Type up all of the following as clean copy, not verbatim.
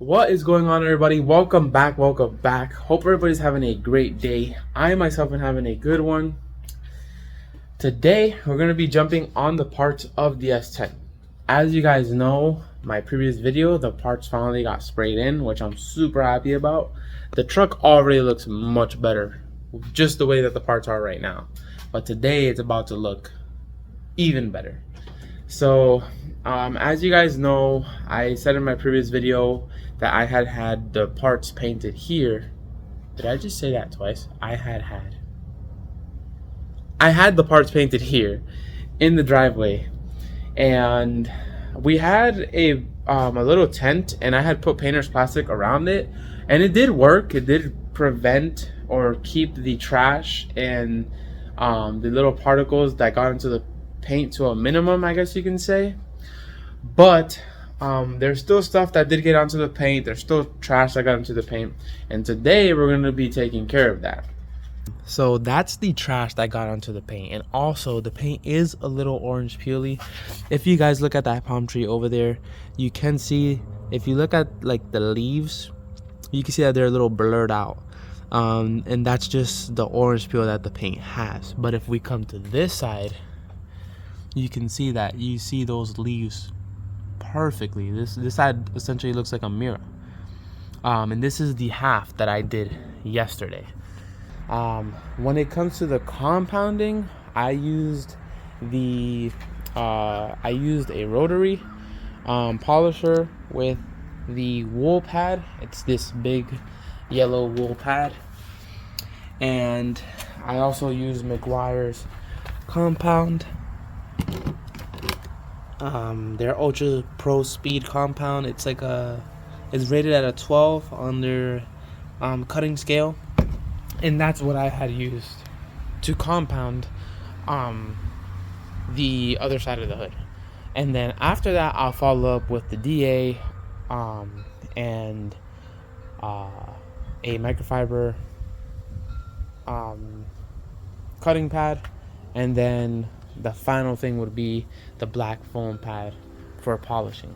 What is going on, everybody? Welcome back. Hope everybody's having a great day. I myself am having a good one. Today we're going to be jumping on the parts of the S10. As you guys know, my previous video, the parts finally got sprayed in, which I'm super happy about. The truck already looks much better, just the way that the parts are right now. But today it's about to look even better. So as you guys know, I said in my previous video that I had the parts painted here. Did I just say that twice? I had the parts painted here in the driveway, and we had a little tent, and I had put painter's plastic around it, and it did work. It did prevent or keep the trash and the little particles that got into the paint to a minimum, I guess you can say. But there's still stuff that did get onto the paint. There's still trash that got into the paint, and today we're going to be taking care of that. So that's the trash that got onto the paint, and also the paint is a little orange peely. If you guys look at that palm tree over there, you can see, if you look at like the leaves, you can see that they're a little blurred out, and that's just the orange peel that the paint has. But if we come to this side, you can see that you see those leaves perfectly. This side essentially looks like a mirror, and this is the half that I did yesterday. When it comes to the compounding, I used a rotary polisher with the wool pad. It's this big yellow wool pad, and I also used McGuire's compound. Their Ultra Pro Speed compound. It's rated at a 12 on their cutting scale. And that's what I had used to compound the other side of the hood. And then after that, I'll follow up with the DA and a microfiber cutting pad. And then the final thing would be the black foam pad for polishing.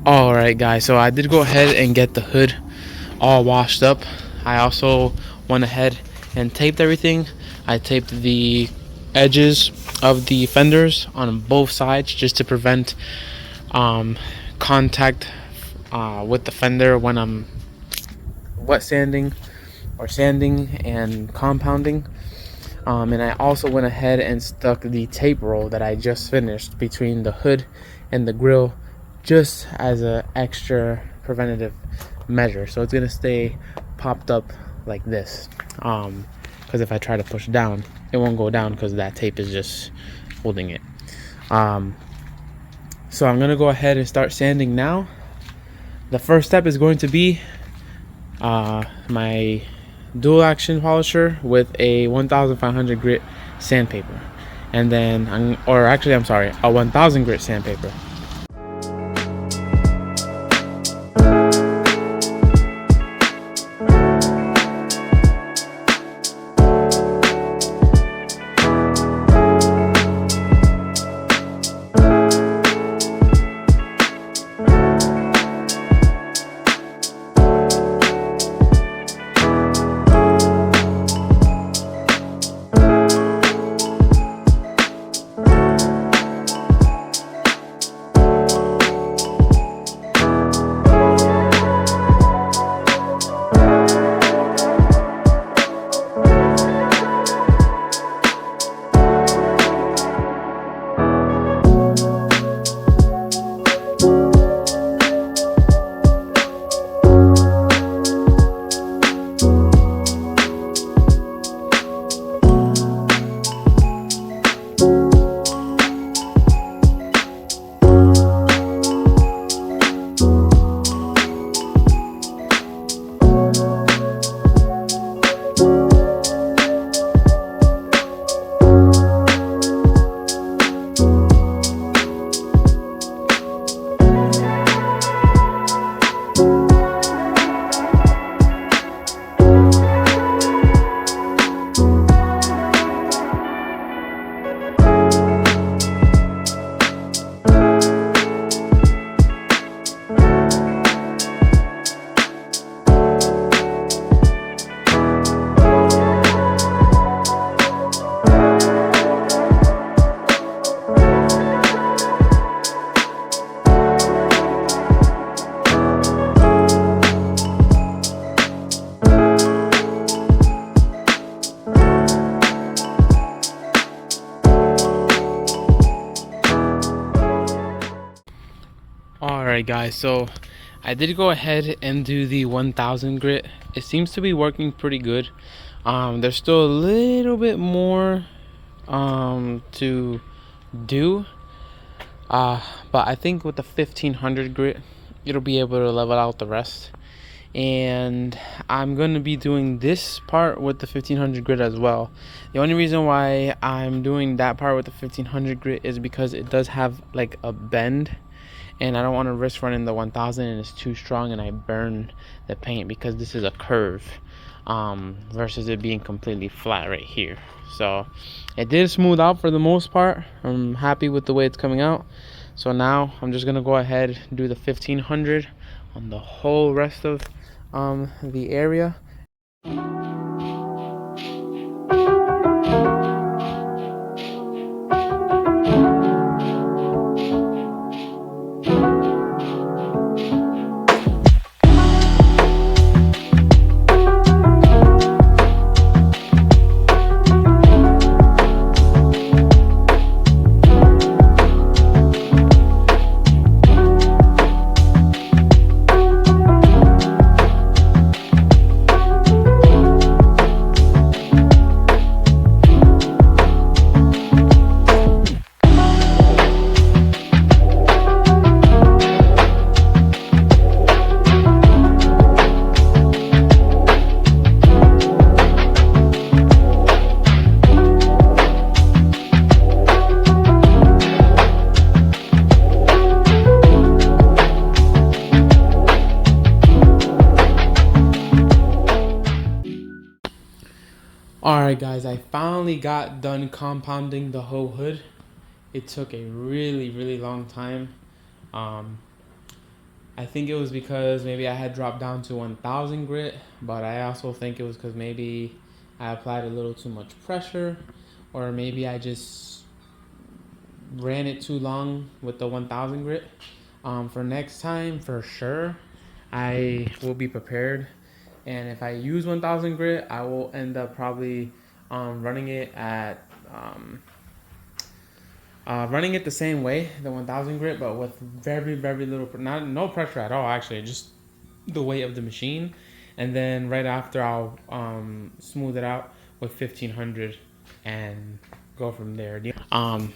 Alright guys, so I did go ahead and get the hood all washed up. I also went ahead and taped everything. I taped the edges of the fenders on both sides just to prevent contact with the fender when I'm wet sanding or sanding and compounding. And I also went ahead and stuck the tape roll that I just finished between the hood and the grill, just as an extra preventative measure. So it's gonna stay popped up like this, because if I try to push down, it won't go down because that tape is just holding it. So I'm gonna go ahead and start sanding now. The first step is going to be my dual action polisher with a 1500 grit sandpaper, and then I'm sorry, a 1000 grit sandpaper. Alright guys, so I did go ahead and do the 1000 grit. It seems to be working pretty good. There's still a little bit more to do, but I think with the 1500 grit it'll be able to level out the rest. And I'm going to be doing this part with the 1500 grit as well. The only reason why I'm doing that part with the 1500 grit is because it does have like a bend, and I don't want to risk running the 1000 and it's too strong and I burn the paint, because this is a curve versus it being completely flat right here. So it did smooth out for the most part. I'm happy with the way it's coming out. So now I'm just gonna go ahead and do the 1500 on the whole rest of the area. Alright guys, I finally got done compounding the whole hood. It took a really long time. I think it was because maybe I had dropped down to 1000 grit, but I also think it was because maybe I applied a little too much pressure, or maybe I just ran it too long with the 1000 grit. For next time, for sure, I will be prepared. And if I use 1000 grit, I will end up probably running it at running it the same way, the 1000 grit, but with very little, no pressure at all, actually, just the weight of the machine. And then right after, I'll smooth it out with 1500 and go from there.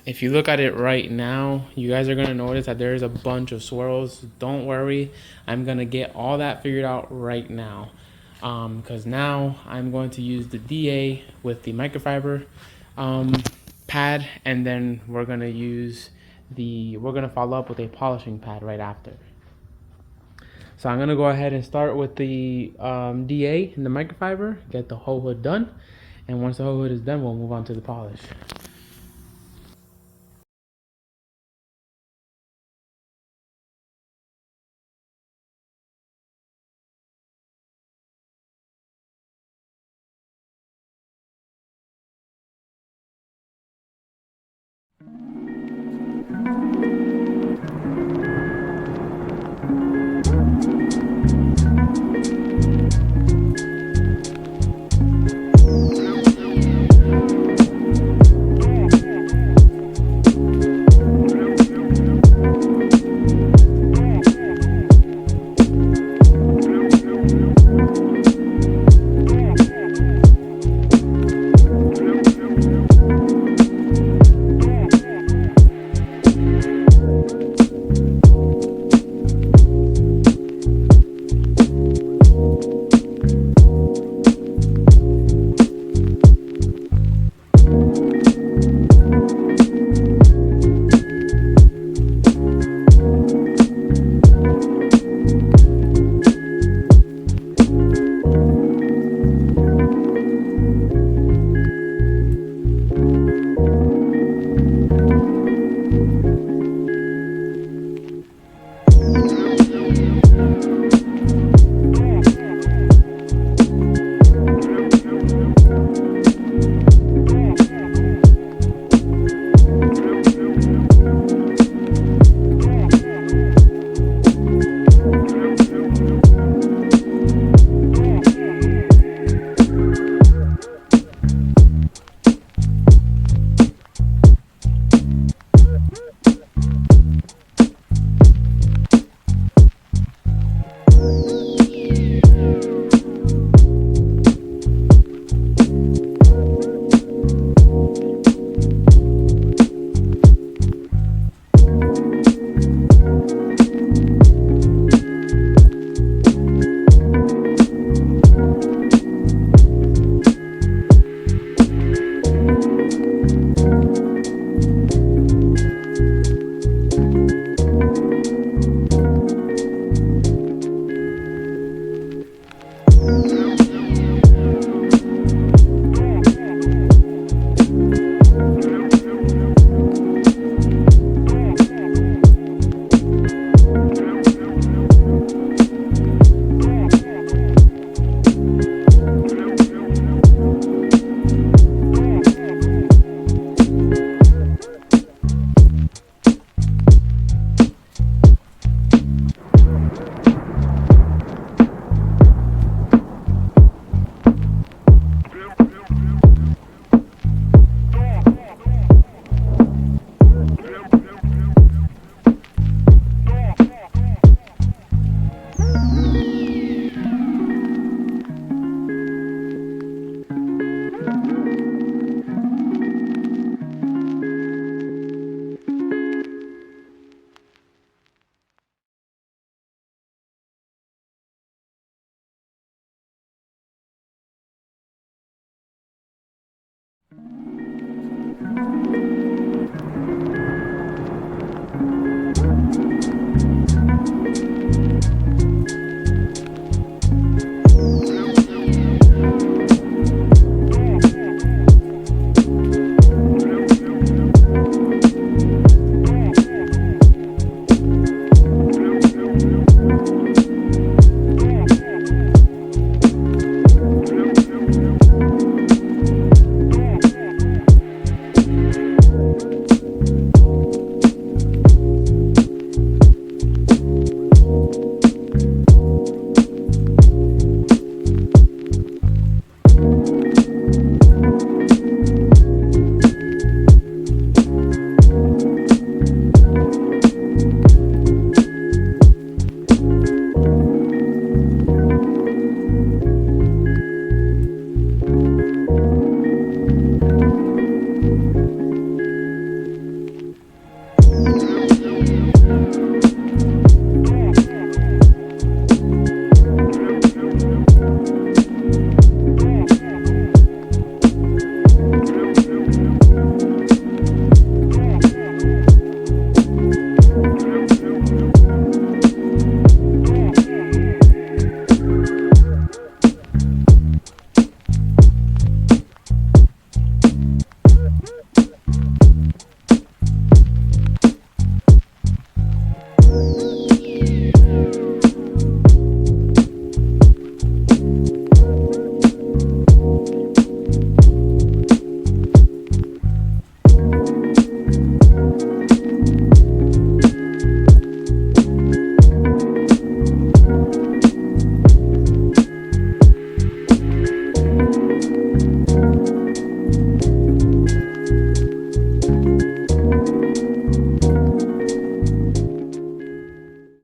If you look at it right now, you guys are gonna notice that there's a bunch of swirls. Don't worry, I'm gonna get all that figured out right now, because now I'm going to use the DA with the microfiber pad, and then we're gonna follow up with a polishing pad right after. So I'm gonna go ahead and start with the DA and the microfiber, get the whole hood done, and once the whole hood is done, we'll move on to the polish.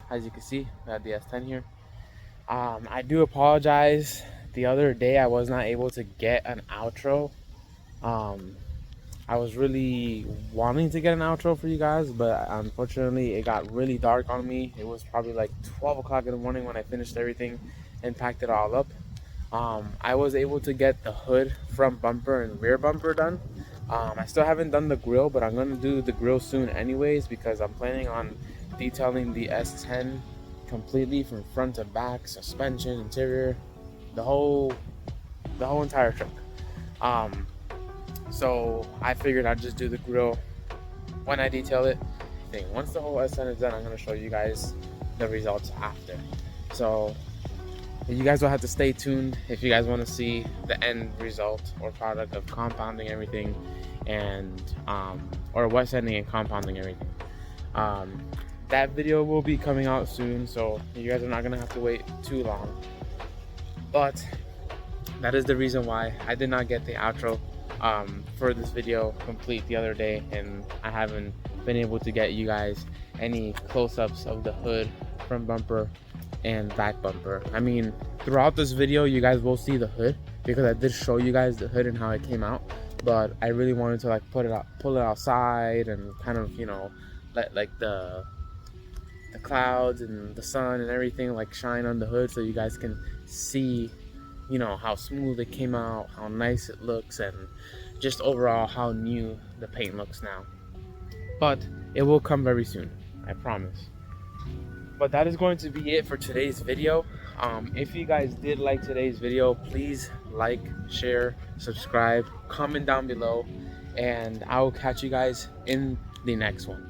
as you can see, I have the S10 here. I do apologize. The other day I was not able to get an outro. I was really wanting to get an outro for you guys, but unfortunately it got really dark on me. It was probably like 12 o'clock in the morning when I finished everything and packed it all up. I was able to get the hood, front bumper, and rear bumper done. I still haven't done the grill, but I'm going to do the grill soon anyways, because I'm planning on detailing the S10 completely from front to back, suspension, interior, the whole entire truck. So I figured I'd just do the grill when I detail it. Once the whole S10 is done, I'm going to show you guys the results after. So you guys will have to stay tuned if you guys want to see the end result or product of compounding everything, and or wet sanding and compounding everything. That video will be coming out soon, so you guys are not gonna have to wait too long. But that is the reason why I did not get the outro for this video complete the other day, and I haven't been able to get you guys any close-ups of the hood, front bumper, and back bumper. I mean, throughout this video you guys will see the hood, because I did show you guys the hood and how it came out, but I really wanted to like pull it outside and kind of, you know, let like the clouds and the sun and everything like shine on the hood, so you guys can see, you know, how smooth it came out, how nice it looks, and just overall how new the paint looks now. But it will come very soon, I promise. But that is going to be it for today's video. If you guys did like today's video, please like, share, subscribe, comment down below, and I will catch you guys in the next one.